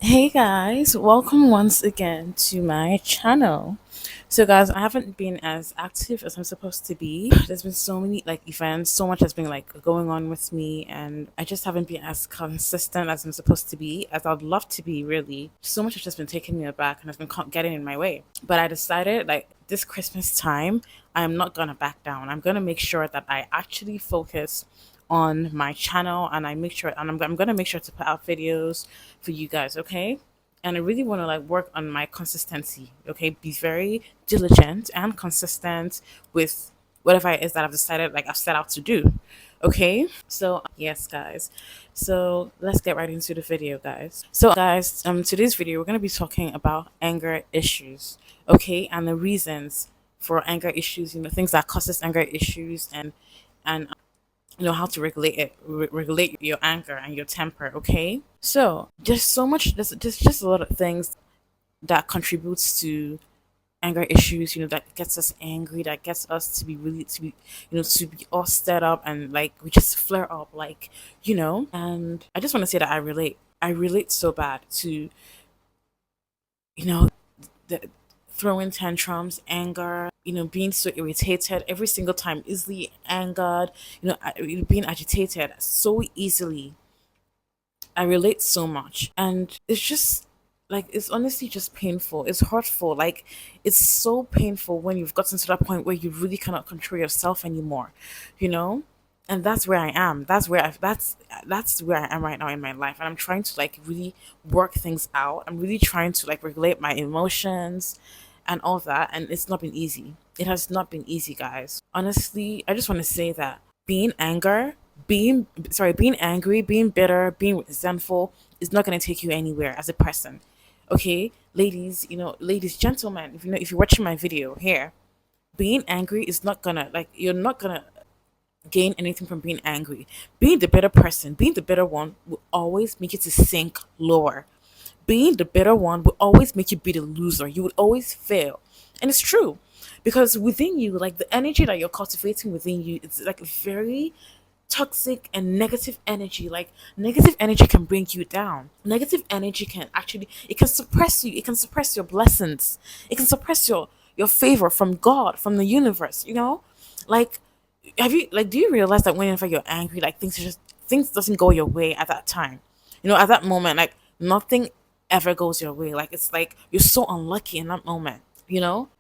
Hey guys, welcome once again to my channel. So guys, I haven't been as active as I'm supposed to be. There's been so many events, so much has been going on with me, and I just haven't been as consistent as I'm supposed to be, as I'd love to be really. So much has just been taking me aback and has been getting in my way. But I decided this Christmas time, I'm not gonna back down. I'm gonna make sure that I actually focus on my channel, and I'm gonna make sure to put out videos for you guys, okay? And I really want to work on my consistency, okay? Be very diligent and consistent with whatever it is that I've decided, I've set out to do, okay? So yes, guys. So let's get right into the video, guys. So guys, today's video we're gonna be talking about anger issues, okay, and the reasons for anger issues. Things that causes anger issues, and how to regulate it, regulate your anger and your temper, okay? So there's so much, there's just a lot of things that contributes to anger issues, that gets us angry, that gets us to be really, to be all stirred up, and we just flare up, and I just want to say that I relate so bad to, you know the throwing tantrums, anger, being so irritated every single time, easily angered, being agitated so easily. I relate so much. And it's just it's honestly just painful. It's hurtful. It's so painful when you've gotten to that point where you really cannot control yourself anymore, you know? And that's where I am. That's where I am right now in my life. And I'm trying to really work things out. I'm really trying to regulate my emotions and all that. And it's not been easy. It has not been easy, guys. Honestly, I just want to say that being angry, being bitter, being resentful is not going to take you anywhere as a person. Okay, ladies, ladies, gentlemen, if you're watching my video here, being angry is not gonna you're not gonna gain anything from being angry. Being the better person, being the better one will always make you to sink lower. Being the better one will always make you be the loser. You would always fail. And it's true. Because within you, the energy that you're cultivating within you, it's very toxic and negative energy. Negative energy can bring you down. Negative energy can actually, it can suppress you. It can suppress your blessings. It can suppress your favor from God, from the universe, like have you do you realize that whenever you're angry, things doesn't go your way at that time, at that moment, nothing ever goes your way. It's you're so unlucky in that moment,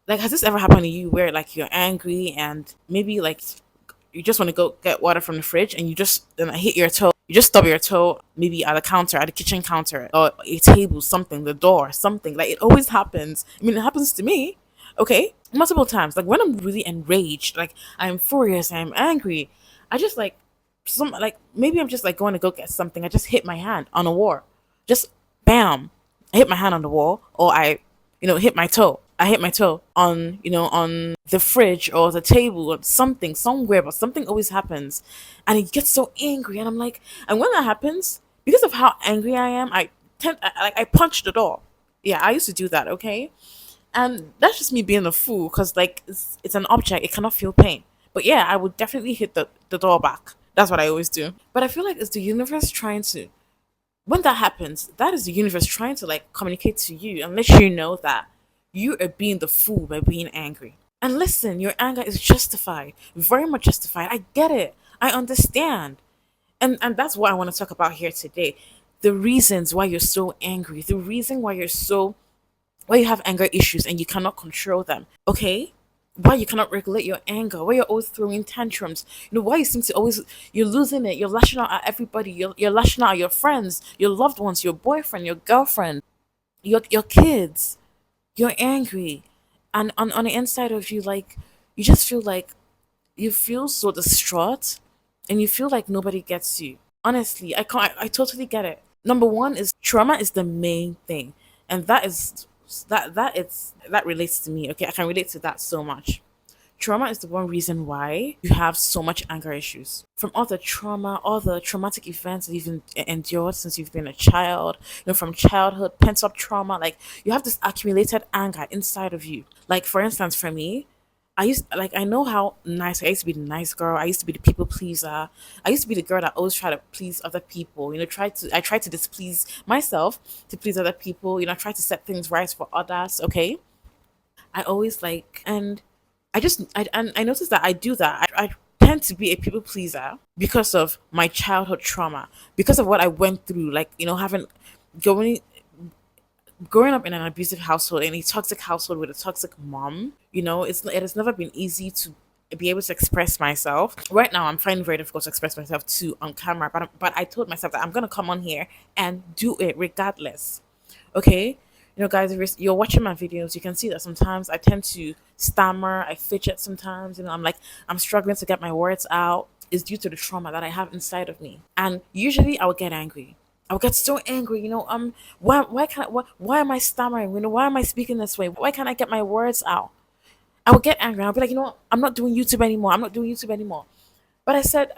has this ever happened to you where you're angry and maybe you just want to go get water from the fridge and you just hit your toe, you just stub your toe maybe at a counter, at a kitchen counter, or a table, something, the door, something. It always happens. I mean, it happens to me, okay, multiple times. When I'm really enraged, I'm furious, I'm angry, I just maybe I'm just going to go get something, I just hit my hand on a wall, just bam, I hit my hand on the wall, or I hit my toe, I hit my toe on, on the fridge or the table or something, somewhere, but something always happens. And it gets so angry. And and when that happens, because of how angry I am, I punch the door. Yeah, I used to do that, okay? And that's just me being a fool because, it's an object, it cannot feel pain. But yeah, I would definitely hit the door back. That's what I always do. But I feel like it's the universe trying to, when that happens, that is the universe trying to communicate to you and let you know that you are being the fool by being angry. And listen, your anger is justified, very much justified. I get it. I understand. And that's what I want to talk about here today. The reasons why you're so angry, the reason why you have anger issues and you cannot control them. Okay? Why you cannot regulate your anger, why you're always throwing tantrums, why you seem to always, you're losing it, you're lashing out at everybody, you're lashing out at your friends, your loved ones, your boyfriend, your girlfriend, your kids. You're angry, and on the inside of you, you just feel you feel so distraught, and you feel like nobody gets you. Honestly, I totally get it. Number one is trauma is the main thing, and that relates to me. Okay, I can relate to that so much. Trauma is the one reason why you have so much anger issues. From all the trauma, all the traumatic events that you've endured since you've been a child, from childhood, pent up trauma, you have this accumulated anger inside of you. For instance, for me, I know how nice I used to be the nice girl. I used to be the people pleaser. I used to be the girl that always try to please other people. I tried to displease myself to please other people. I try to set things right for others. Okay, I always and I noticed that I do that. I tend to be a people pleaser because of my childhood trauma, because of what I went through. Having going growing up in an abusive household, in a toxic household with a toxic mom. It has never been easy to be able to express myself. Right now, I'm finding it very difficult to express myself too on camera, but I told myself that I'm gonna come on here and do it regardless. Okay. Guys, if you're watching my videos, you can see that sometimes I tend to stammer, I fidget sometimes. I'm struggling to get my words out. Is due to the trauma that I have inside of me. And usually I would get angry. I would get so angry, why can't why am I stammering? Why am I speaking this way? Why can't I get my words out? I would get angry. I'll be like, I'm not doing YouTube anymore. I'm not doing YouTube anymore. But I said,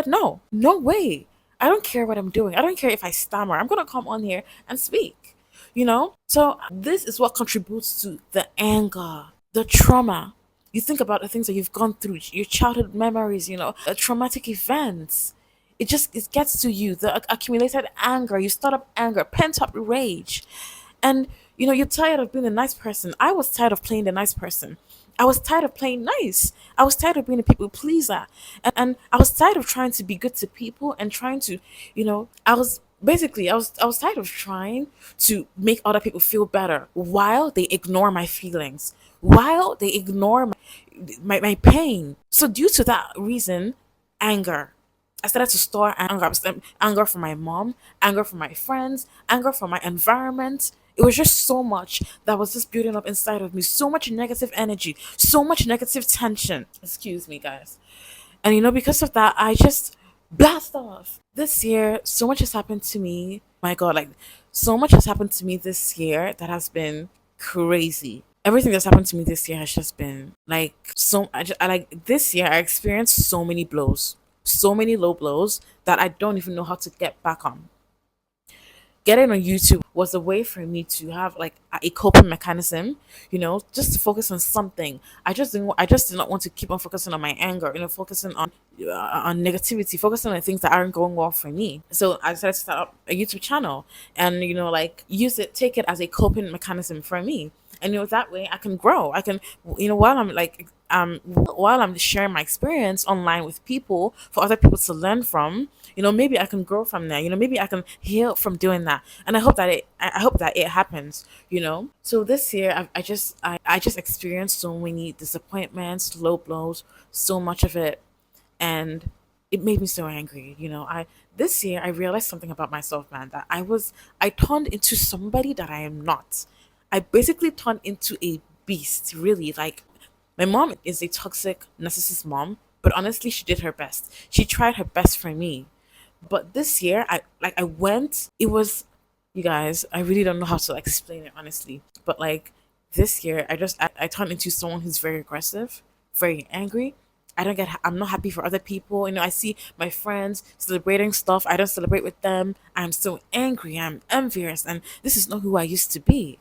no, no way. I don't care what I'm doing. I don't care if I stammer. I'm going to come on here and speak, So this is what contributes to the anger, the trauma. You think about the things that you've gone through, your childhood memories, traumatic events. It gets to you, the accumulated anger. You start up anger, pent up rage. And you're tired of being a nice person. I was tired of playing the nice person. I was tired of playing nice. I was tired of being a people pleaser. And I was tired of trying to be good to people and trying to, I was tired of trying to make other people feel better while they ignore my feelings, while they ignore my pain. So due to that reason, anger. I started to store anger. Anger from my mom, anger from my friends, anger from my environment. It was just so much that was just building up inside of me. So much negative energy, so much negative tension. Excuse me, guys. And because of that, I just blast off. This year, so much has happened to me. My God, so much has happened to me this year that has been crazy. Everything that's happened to me this year has just been this year I experienced so many blows, so many low blows that I don't even know how to get back on. Getting on YouTube was a way for me to have a coping mechanism, just to focus on something. I just did not want to keep on focusing on my anger, focusing on negativity, focusing on things that aren't going well for me. So I decided to start up a YouTube channel and take it as a coping mechanism for me. And that way I can grow. I can, while I'm sharing my experience online with people for other people to learn from, maybe I can grow from there. Maybe I can heal from doing that. And I hope that it happens. So this year I just experienced so many disappointments, low blows, so much of it, and it made me so angry. I This year I realized something about myself, man, that I turned into somebody that I am not. I basically turned into a beast, really. My mom is a toxic narcissist mom, but honestly, she did her best. She tried her best for me. But this year, I went. It was, you guys. I really don't know how to explain it honestly. But this year, I turned into someone who's very aggressive, very angry. I'm not happy for other people. I see my friends celebrating stuff. I don't celebrate with them. I'm so angry. I'm envious, and this is not who I used to be.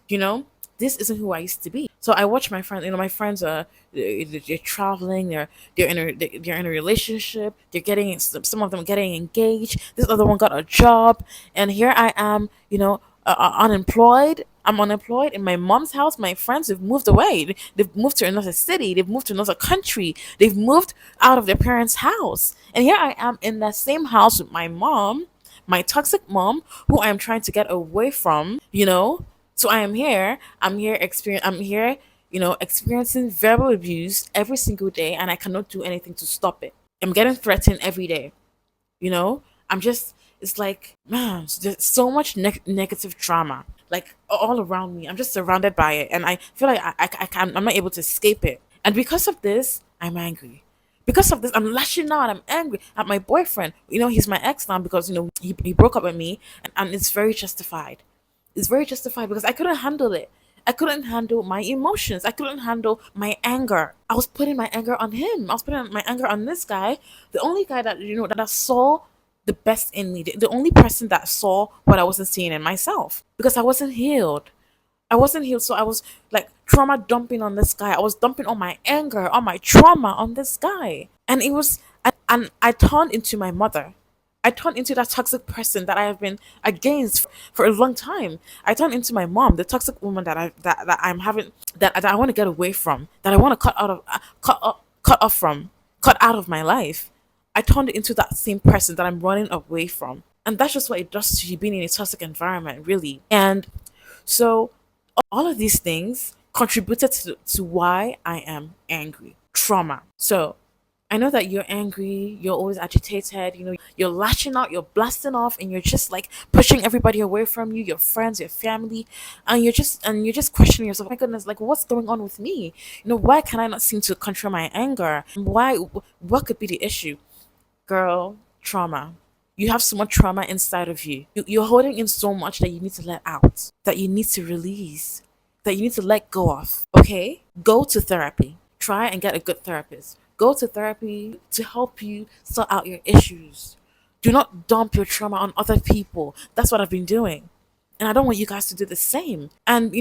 This isn't who I used to be. So I watch my friends. My friends are they're traveling. They're in a relationship. They're getting some of them are getting engaged. This other one got a job, and here I am. Unemployed. I'm unemployed in my mom's house. My friends have moved away. They've moved to another city. They've moved to another country. They've moved out of their parents' house. And here I am in that same house with my mom, my toxic mom, who I am trying to get away from. So I am here. I'm here, experiencing verbal abuse every single day, and I cannot do anything to stop it. I'm getting threatened every day. You know, I'm just, it's like, man, there's so much negative drama, all around me. I'm just surrounded by it, and I feel like I'm not able to escape it. And because of this, I'm angry. Because of this, I'm lashing out. I'm angry at my boyfriend. He's my ex now because he broke up with me, and it's very justified. It's very justified because I couldn't handle it. I couldn't handle my emotions. I couldn't handle my anger. I was putting my anger on him. I was putting my anger on this guy, the only guy that that I saw the best in me, the only person that saw what I wasn't seeing in myself because I wasn't healed. I wasn't healed, so I was trauma dumping on this guy. I was dumping all my anger, all my trauma on this guy. And it was, and I turned into my mother. I turned into that toxic person that I have been against for a long time. I turned into my mom, the toxic woman that I'm having, that I want to get away from, that I want to cut off from, cut out of my life. I turned into that same person that I'm running away from. And that's just what it does to you being in a toxic environment, really. And so all of these things contributed to why I am angry. Trauma. So I know that you're angry, you're always agitated, you're lashing out, you're blasting off, and you're just like pushing everybody away from you, your friends, your family, and you're just questioning yourself. My goodness, like what's going on with me? Why can I not seem to control my anger? What could be the issue? Girl, trauma. You have so much trauma inside of you. You're holding in so much that you need to let out, that you need to release, that you need to let go of. Okay? Go to therapy. Try and get a good therapist. Go to therapy to help you sort out your issues. Do not dump your trauma on other people. That's what I've been doing. And I don't want you guys to do the same. And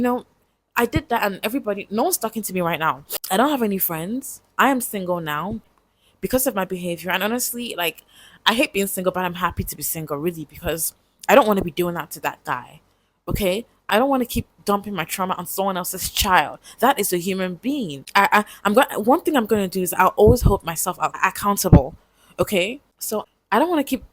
I did that, and everybody, no one's talking to me right now. I don't have any friends. I am single now because of my behavior. And honestly, like, I hate being single, but I'm happy to be single, really, because I don't want to be doing that to that guy. Okay? I don't want to keep dumping my trauma on someone else's child. That is a human being. I'm going. One thing I'm going to do is I'll always hold myself accountable. Okay? So I don't want to keep.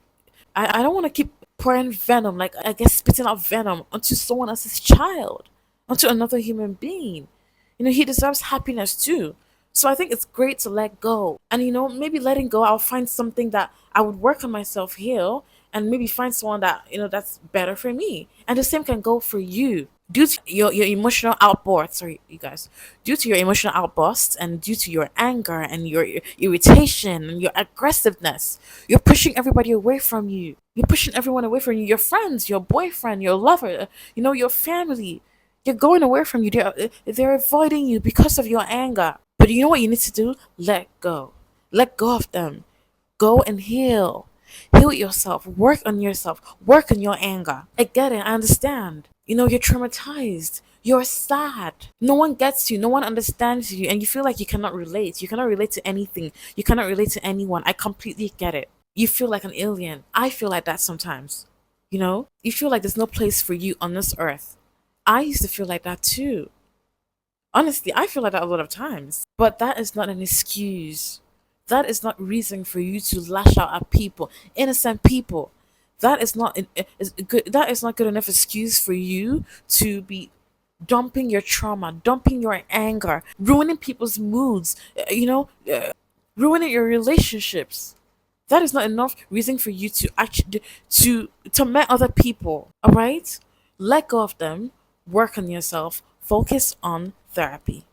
I don't want to keep pouring venom, like I guess spitting out venom onto someone else's child, onto another human being. He deserves happiness too. So I think it's great to let go. And maybe letting go, I'll find something that I would work on myself, heal, and maybe find someone that, that's better for me. And the same can go for you. Due to your emotional outbursts, sorry, you guys, due to your emotional outbursts and due to your anger and your irritation and your aggressiveness, you're pushing everybody away from you. You're pushing everyone away from you. Your friends, your boyfriend, your lover, your family. They're going away from you. They're avoiding you because of your anger. But you know what you need to do? Let go. Let go of them. Go and heal. Heal yourself. Work on yourself. Work on your anger. I get it. I understand. You're traumatized. You're sad. No one gets you. No one understands you. And you feel like you cannot relate. You cannot relate to anything. You cannot relate to anyone. I completely get it. You feel like an alien. I feel like that sometimes. You feel like there's no place for you on this earth. I used to feel like that too. Honestly, I feel like that a lot of times. But that is not an excuse. That is not reason for you to lash out at people, innocent people. That is not is good. That is not good enough excuse for you to be dumping your trauma, dumping your anger, ruining people's moods. Ruining your relationships. That is not enough reason for you to actually to met other people. All right, let go of them. Work on yourself. Focus on therapy.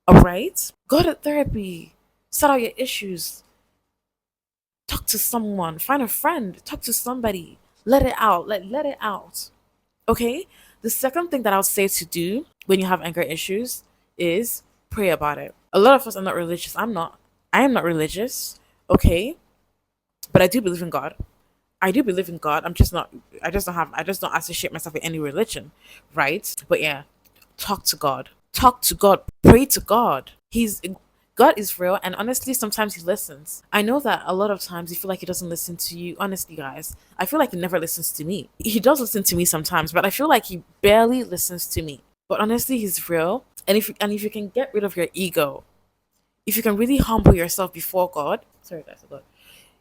All right, go to therapy. Sort out your issues. Talk to someone. Find a friend. Talk to somebody. Let it out. Let it out. Okay. The second thing that I'll say to do when you have anger issues is pray about it. A lot of us are not religious. I'm not. I am not religious. Okay, but I do believe in God. I do believe in God. I'm just not. I just don't associate myself with any religion, right? But yeah, talk to God. Talk to God. Pray to God. God is real, and honestly, sometimes He listens. I know that a lot of times you feel like He doesn't listen to you. Honestly, guys, I feel like He never listens to me. He does listen to me sometimes, but I feel like He barely listens to me. But honestly, He's real, and if you can get rid of your ego, if you can really humble yourself before God, sorry guys, I got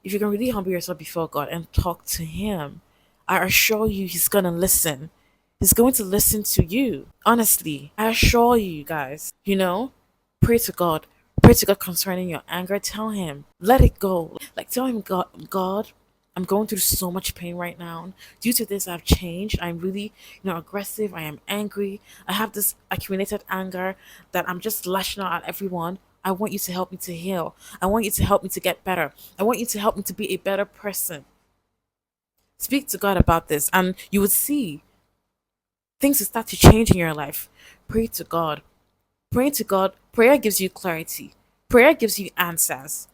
if you can really humble yourself before God and talk to Him, I assure you He's gonna listen. He's going to listen to you. Honestly, I assure you guys, pray to God. Pray to God concerning your anger. Tell Him. Let it go. Like tell Him, God, I'm going through so much pain right now. Due to this, I've changed. I'm really, aggressive. I am angry. I have this accumulated anger that I'm just lashing out at everyone. I want you to help me to heal. I want you to help me to get better. I want you to help me to be a better person. Speak to God about this, and you would see things will start to change in your life. Pray to God. Praying to God, prayer gives you clarity. Prayer gives you answers.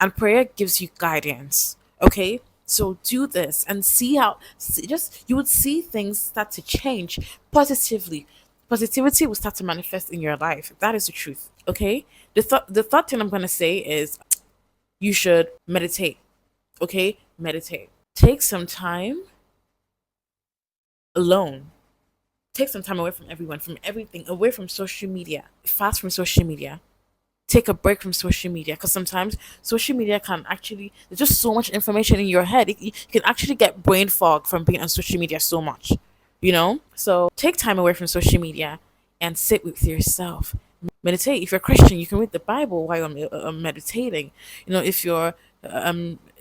And prayer gives you guidance. Okay? So do this and see how just you would see things start to change positively. positivity will start to manifest in your life. That is the truth. Okay. The third thing I'm gonna say is you should meditate. Okay, meditate. Take some time alone. Take some time away from everyone, from everything, away from social media. Fast from social media. Take a break from social media, because sometimes social media can actually, there's just so much information in your head. You can actually get brain fog from being on social media so much, So take time away from social media and sit with yourself. Meditate. If you're Christian, you can read the Bible while you're meditating. If you're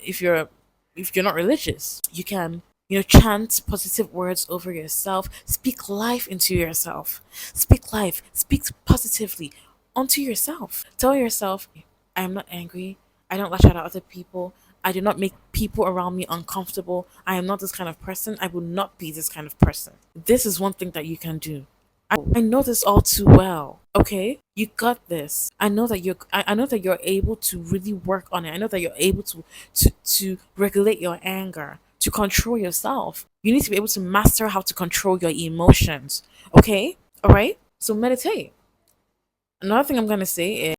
if you're not religious, you can chant positive words over yourself. Speak life into yourself. Speak life. Speak positively onto yourself. Tell yourself, I am not angry. I don't lash out at other people. I do not make people around me uncomfortable. I am not this kind of person. I will not be this kind of person. This is one thing that you can do. I know this all too well. Okay, you got this. I know that I know that you're able to really work on it. I know that you're able to regulate your anger, to control yourself. You need to be able to master how to control your emotions. Okay, all right. So meditate. Another thing I'm gonna say is